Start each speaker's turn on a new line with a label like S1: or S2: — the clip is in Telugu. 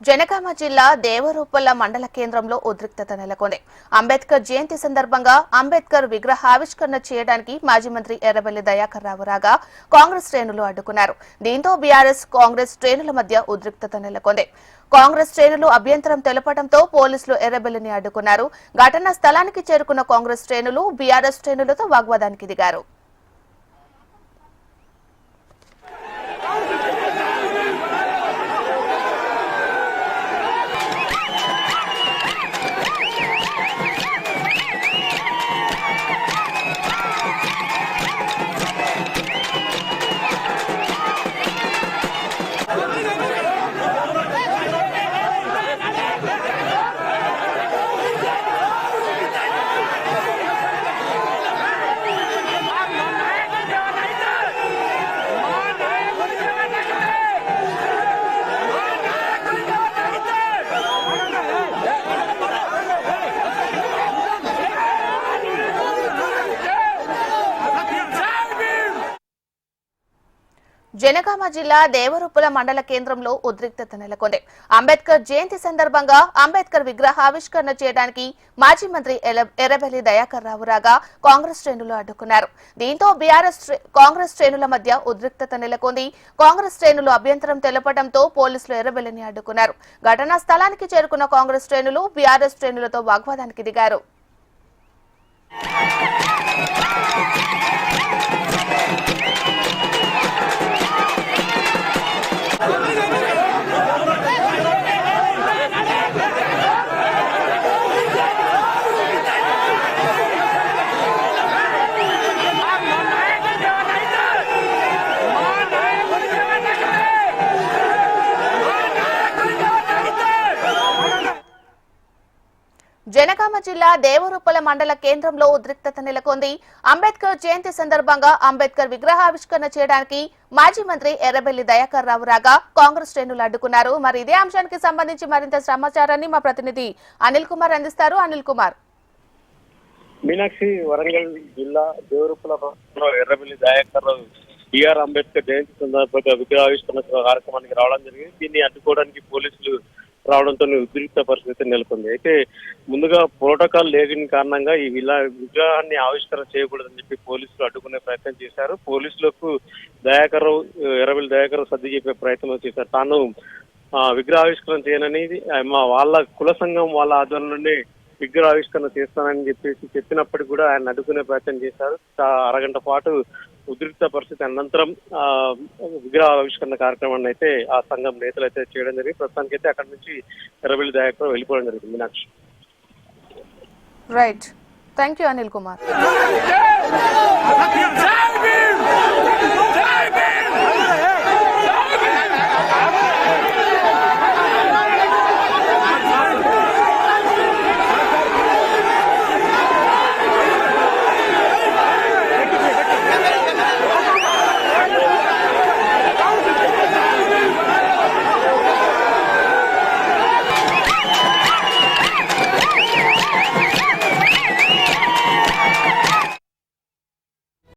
S1: జనగామ జిల్లా దేవరూపల్ల మండల కేంద్రంలో ఉద్రిక్తత నెలకొంది. అంబేద్కర్ జయంతి సందర్భంగా అంబేద్కర్ విగ్రహావిష్కరణ చేయడానికి మాజీ మంత్రి ఎర్రబెల్లి దయాకర్ రావు రాగా కాంగ్రెస్ శ్రేణులు అడ్డుకున్నారు. దీంతో బీఆర్ఎస్ కాంగ్రెస్ శ్రేణుల మధ్య ఉద్రిక్తత నెలకొంది. కాంగ్రెస్ శ్రేణులు అభ్యంతరం తెలపడంతో పోలీసులు ఎర్రబెల్లిని అడ్డుకున్నారు. ఘటనా స్థలానికి చేరుకున్న కాంగ్రెస్ శ్రేణులు బీఆర్ఎస్ శ్రేణులతో వాగ్వాదానికి దిగారు. జనగామ జిల్లా దేవరూపల మండల కేంద్రంలో ఉద్రిక్తత నెలకొంది. అంబేద్కర్ జయంతి సందర్భంగా అంబేద్కర్ విగ్రహావిష్కరణ చేయడానికి మాజీ మంత్రి ఎర్రబెల్లి దయాకర్ రావు రాగా కాంగ్రెస్ శ్రేణులు అడ్డుకున్నారు. దీంతో కాంగ్రెస్ శ్రేణుల మధ్య ఉద్రిక్తత నెలకొంది. కాంగ్రెస్ శ్రేణులు అభ్యంతరం తెలపడంతో పోలీసులు ఎర్రబెల్లిని అడ్డుకున్నారు. ఘటనా స్థలానికి చేరుకున్న కాంగ్రెస్ శ్రేణులు బీఆర్ఎస్ శ్రేణులతో వాగ్వాదానికి దిగారు. జనగామ జిల్లా దేవరూపల మండల కేంద్రంలో ఉద్రిక్తత నెలకొంది. అంబేద్కర్ జయంతి సందర్భంగా అంబేద్కర్ విగ్రహావిష్కరణ చేయడానికి మాజీ మంత్రి ఎర్రబెల్లి దయాకర్ రావు రాగా కాంగ్రెస్ శ్రేణులు అడ్డుకున్నారు. మరి ఇదే అంశానికి సంబంధించి మరింత సమాచారాన్ని మా ప్రతినిధి అనిల్ కుమార్ అందిస్తారు. అనిల్ కుమార్.
S2: మీనాక్షి, వరంగల్ జిల్లా దేవరూపల ఎర్రబెల్లి దయాకర్ రావు బిఆర్ అంబేద్కర్ జయంతి సందర్భంగా విగ్రహావిష్కరణ కార్యక్రమానికి రావడం జరిగింది. దీన్ని అడ్డుకోవడానికి పోలీసులు రావడంతో ఉద్రిక్త పరిస్థితి నెలకొంది. అయితే ముందుగా ప్రోటోకాల్ లేని కారణంగా ఈ విగ్రహాన్ని ఆవిష్కరణ చేయకూడదని చెప్పి పోలీసులు అడ్డుకునే ప్రయత్నం చేశారు. పోలీసులకు ఎర్రబెల్లి దయాకర్ సర్ది చెప్పే ప్రయత్నం చేశారు. తాను విగ్రహావిష్కరణ చేయననేది వాళ్ళ కుల సంఘం వాళ్ళ ఆధ్వర్యంలోనే విగ్రహావిష్కరణ చేస్తానని చెప్పినప్పటికీ కూడా ఆయన అడ్డుకునే ప్రయత్నం చేశారు. అరగంట పాటు ఉద్రిక్త పరిస్థితి అనంతరం విగ్రహావిష్కరణ కార్యక్రమాన్ని అయితే ఆ సంఘం నేతలు అయితే చేయడం జరిగింది. ప్రస్తుతానికి అయితే అక్కడి నుంచి ఎర్రబెల్లి దయాకర్ వెళ్ళిపోవడం జరిగింది. Meenakshi.
S1: Right, thank you Anil Kumar.